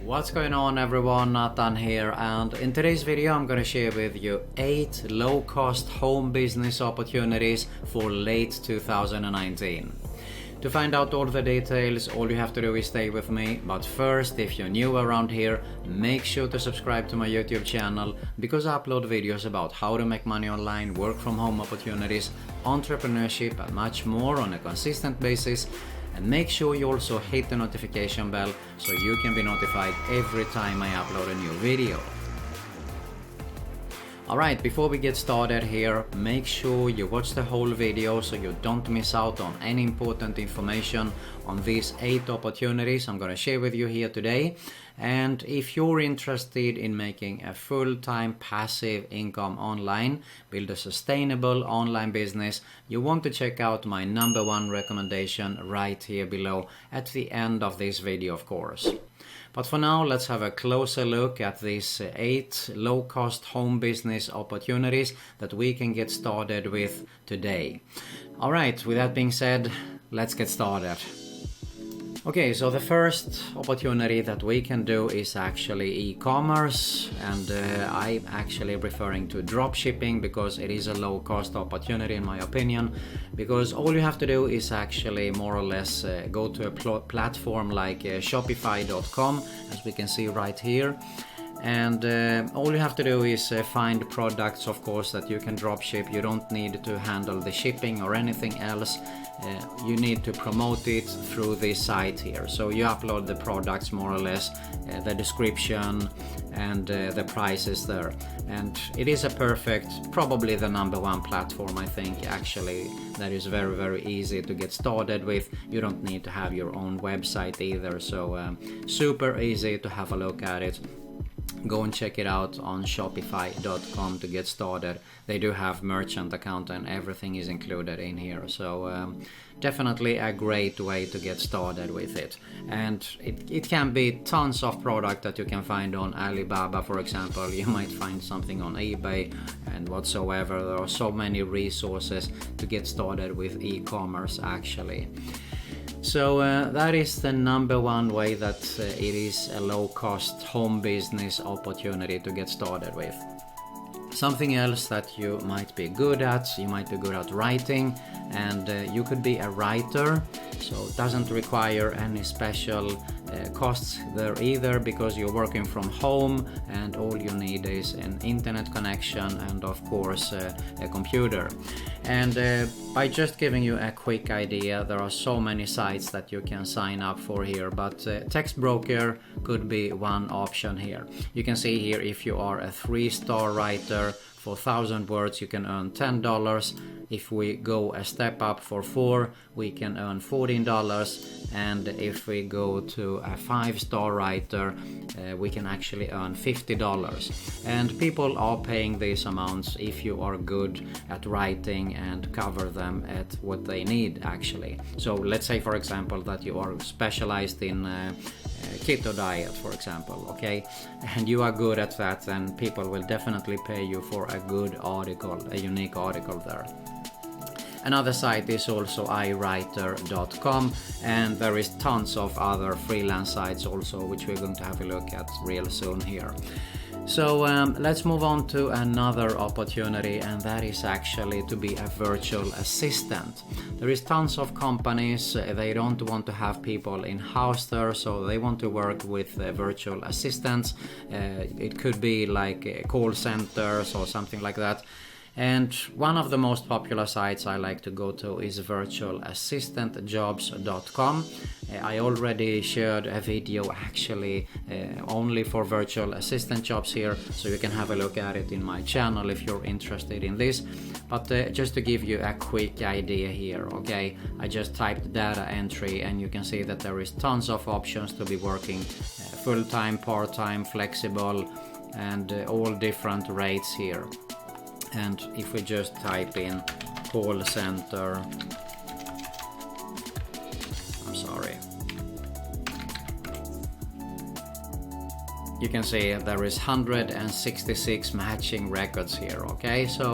What's going on everyone, Nathan here, and in today's video I'm gonna share with you 8 low-cost home business opportunities for late 2019. To find out all the details, all you have to do is stay with me, but first, if you're new around here, make sure to subscribe to my YouTube channel because I upload videos about how to make money online, work from home opportunities, entrepreneurship and much more on a consistent basis. And make sure you also hit the notification bell so you can be notified every time I upload a new video. Alright, before we get started here, make sure you watch the whole video so you don't miss out on any important information on these 8 opportunities I'm gonna share with you here today. And if you're interested in making a full-time passive income online, build a sustainable online business, you want to check out my #1 recommendation right here below at the end of this video, of course. But for now, let's have a closer look at these 8 low-cost home business opportunities that we can get started with today. Alright, with that being said, let's get started. Okay, so the first opportunity that we can do is actually e-commerce, and I'm actually referring to dropshipping because it is a low-cost opportunity in my opinion, because all you have to do is actually more or less go to a platform like Shopify.com, as we can see right here. And all you have to do is find products, of course, that you can dropship. You don't need to handle the shipping or anything else. You need to promote it through this site here. So you upload the products more or less, the description and the prices there. And it is a perfect, probably the #1 platform, I think, actually, that is very, very easy to get started with. You don't need to have your own website either. So super easy to have a look at it. Go and check it out on Shopify.com to get started. They do have merchant account and everything is included in here. So definitely a great way to get started with it. And it can be tons of product that you can find on Alibaba, for example. You might find something on eBay and whatsoever. There are so many resources to get started with e-commerce actually. So that is the #1 way that it is a low-cost home business opportunity to get started with. Something else that you might be good at, you might be good at writing, and you could be a writer, so it doesn't require any special costs there either, because you're working from home and all you need is an internet connection and of course a computer. And by just giving you a quick idea, there are so many sites that you can sign up for here, but Text Broker could be one option here. You can see here, if you are a 3-star writer, for 1,000 words you can earn $10. If we go a step up for 4, we can earn $14. And if we go to a 5-star writer, we can actually earn $50. And people are paying these amounts if you are good at writing and cover them at what they need actually. So let's say, for example, that you are specialized in keto diet, for example, okay, and you are good at that, then people will definitely pay you for a good article, a unique article there. Another site is also iWriter.com, and there is tons of other freelance sites also, which we're going to have a look at real soon here. So let's move on to another opportunity, and that is actually to be a virtual assistant. There is tons of companies, they don't want to have people in-house there, so they want to work with virtual assistants. It could be like call centers or something like that. And one of the most popular sites I like to go to is virtualassistantjobs.com. I already shared a video actually only for virtual assistant jobs here, so you can have a look at it in my channel if you're interested in this. But just to give you a quick idea here, okay, I just typed data entry and you can see that there is tons of options to be working full-time, part-time, flexible, and all different rates here. And if we just type in call center, you can see there is 166 matching records here. Okay, so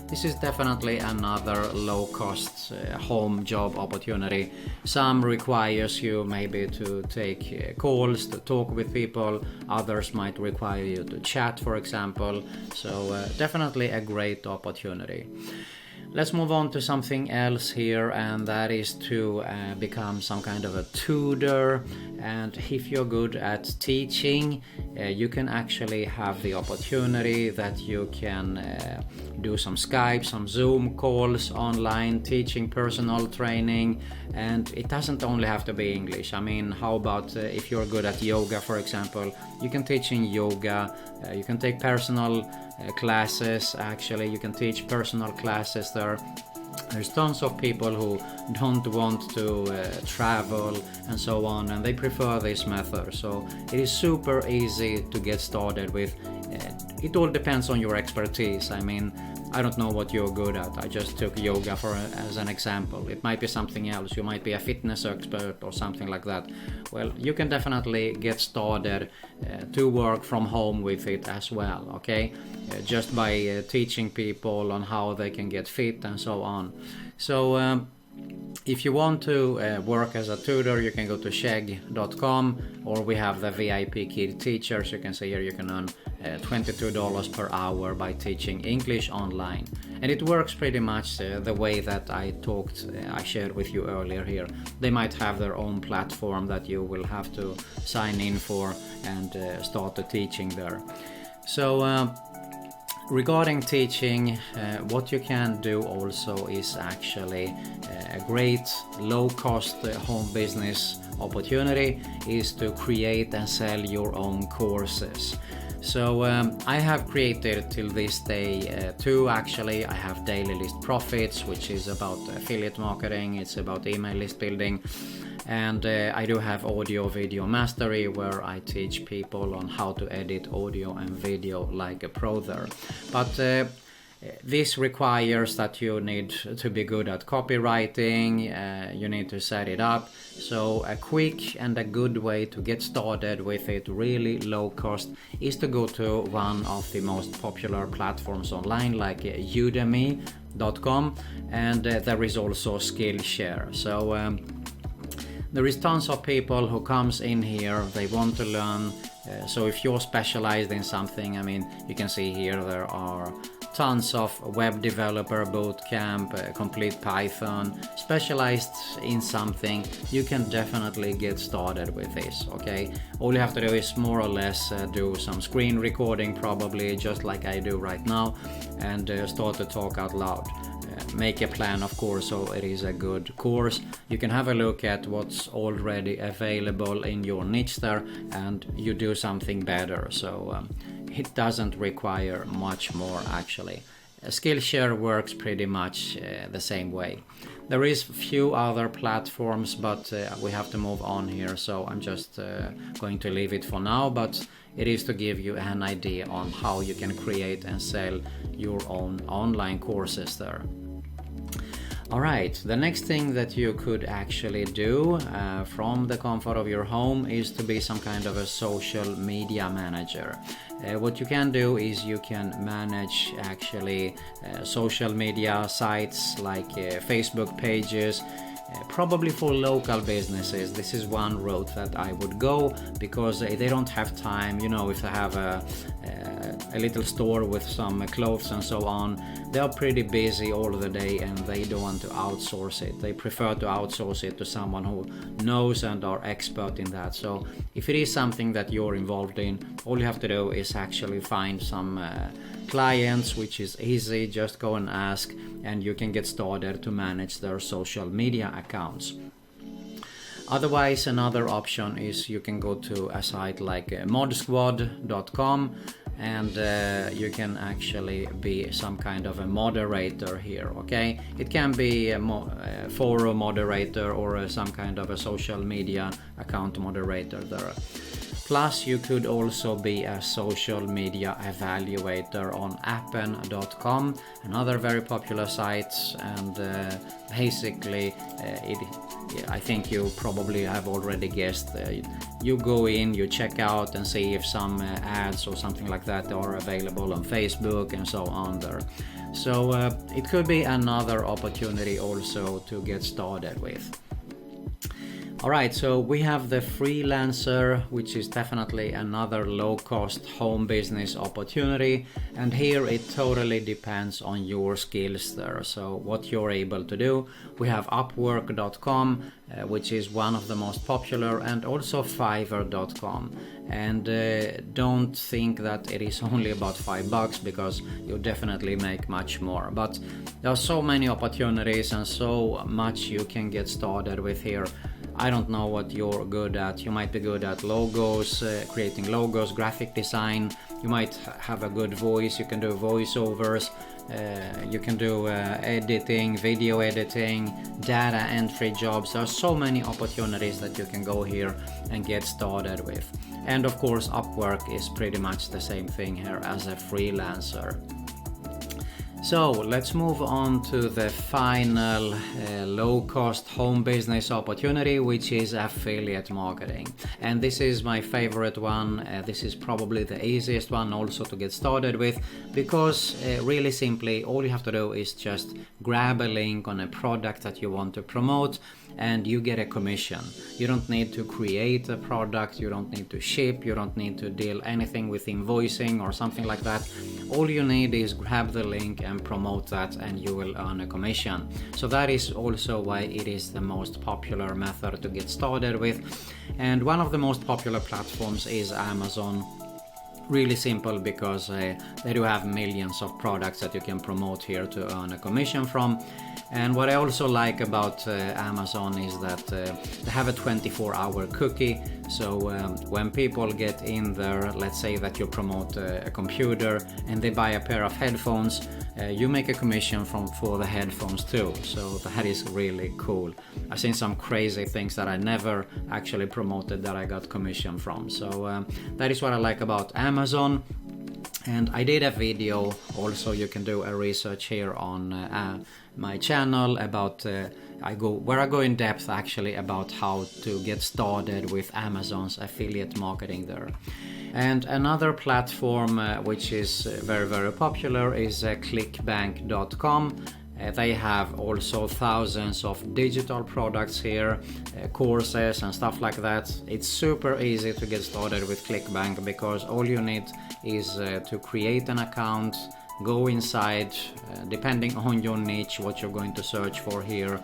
this is definitely another low-cost home job opportunity. Some requires you maybe to take calls, to talk with people. Others might require you to chat, for example. So definitely a great opportunity. Let's move on to something else here, and that is to become some kind of a tutor. And if you're good at teaching, you can actually have the opportunity that you can do some Skype, some Zoom calls online, teaching personal training. And it doesn't only have to be English. I mean, how about if you're good at yoga, for example, you can teach in yoga, you can take personal classes. Actually, you can teach personal classes there. There's tons of people who don't want to travel and so on, and they prefer this method. So it is super easy to get started with. It all depends on your expertise. I mean, I don't know what you're good at. I just took yoga as an example. It might be something else. You might be a fitness expert or something like that. Well, you can definitely get started to work from home with it as well, okay? Just by teaching people on how they can get fit and so on. So if you want to work as a tutor, you can go to chegg.com, or we have the VIP Kid Teachers. You can see here you can earn $22 per hour by teaching English online. And it works pretty much the way that I shared with you earlier here. They might have their own platform that you will have to sign in for and start the teaching there. So regarding teaching, what you can do also is actually a great low-cost home business opportunity is to create and sell your own courses. So I have created till this day two actually. I have Daily List Profits, which is about affiliate marketing, it's about email list building. And I do have Audio Video Mastery, where I teach people on how to edit audio and video like a pro there. But this requires that you need to be good at copywriting, you need to set it up. So a quick and a good way to get started with it, really low cost, is to go to one of the most popular platforms online like udemy.com, and there is also Skillshare. So there is tons of people who comes in here, they want to learn. So if you're specialized in something, I mean, you can see here there are tons of web developer bootcamp, complete Python, specialized in something. You can definitely get started with this, okay? All you have to do is more or less do some screen recording, probably just like I do right now, and start to talk out loud. Make a plan, of course, so it is a good course. You can have a look at what's already available in your niche there, and you do something better. So it doesn't require much more actually. Skillshare works pretty much the same way. There is few other platforms, but we have to move on here, so I'm just going to leave it for now. But it is to give you an idea on how you can create and sell your own online courses there. Alright, the next thing that you could actually do from the comfort of your home is to be some kind of a social media manager. What you can do is you can manage actually social media sites like Facebook pages, probably for local businesses. This is one route that I would go, because they don't have time, you know, if they have a little store with some clothes and so on, they are pretty busy all the day and they don't want to outsource it. They prefer to outsource it to someone who knows and are expert in that. So if it is something that you're involved in, all you have to do is actually find some clients, which is easy. Just go and ask, and you can get started to manage their social media accounts. Otherwise, another option is you can go to a site like modsquad.com, and you can actually be some kind of a moderator here, okay? It can be a forum moderator or some kind of a social media account moderator there. Plus, you could also be a social media evaluator on appen.com, another very popular site, and basically I think you probably have already guessed. You go in, you check out and see if some ads or something like that are available on Facebook and so on there. So it could be another opportunity also to get started with. Alright, so we have the freelancer, which is definitely another low-cost home business opportunity, and here it totally depends on your skills there, so what you're able to do. We have Upwork.com, which is one of the most popular, and also Fiverr.com. And don't think that it is only about $5, because you definitely make much more. But there are so many opportunities and so much you can get started with here. I don't know what you're good at. You might be good at logos, creating logos, graphic design. You might have a good voice. You can do voiceovers. You can do editing, video editing, data entry jobs. There are so many opportunities that you can go here and get started with. And of course, Upwork is pretty much the same thing here as a freelancer. So let's move on to the final low-cost home business opportunity, which is affiliate marketing. And this is my favorite one. This is probably the easiest one also to get started with, because really simply all you have to do is just grab a link on a product that you want to promote and you get a commission. You don't need to create a product, you don't need to ship, you don't need to deal anything with invoicing or something like that. All you need is grab the link and promote that, and you will earn a commission. So that is also why it is the most popular method to get started with. And one of the most popular platforms is Amazon. Really simple, because they do have millions of products that you can promote here to earn a commission from. And what I also like about Amazon is that they have a 24-hour cookie. So when people get in there, let's say that you promote a computer and they buy a pair of headphones, you make a commission for the headphones too. So that is really cool. I've seen some crazy things that I never actually promoted that I got commission from. So that is what I like about Amazon. And I did a video also. You can do a research here on my channel about I go in depth actually about how to get started with Amazon's affiliate marketing there. And another platform which is very, very popular is Clickbank.com. They have also thousands of digital products here, courses and stuff like that. It's super easy to get started with Clickbank, because all you need is to create an account, go inside, depending on your niche, what you're going to search for here,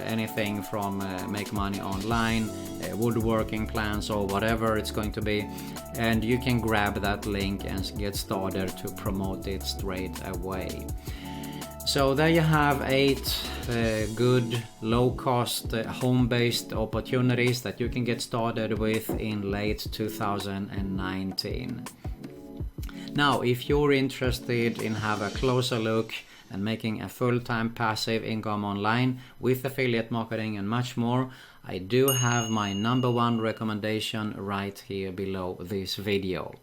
anything from make money online, woodworking plans, or whatever it's going to be, and you can grab that link and get started to promote it straight away. So there you have 8 good low-cost home-based opportunities that you can get started with in late 2019. Now, if you're interested in have a closer look and making a full-time passive income online with affiliate marketing and much more, I do have my #1 recommendation right here below this video.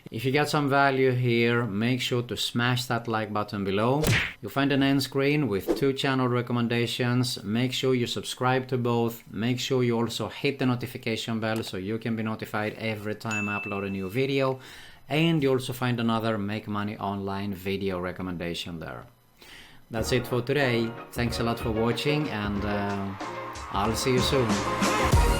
If you got some value here, make sure to smash that like button below. You'll find an end screen with 2 channel recommendations. Make sure you subscribe to both. Make sure you also hit the notification bell so you can be notified every time I upload a new video. And you also find another Make Money Online video recommendation there. That's it for today. Thanks a lot for watching, and I'll see you soon.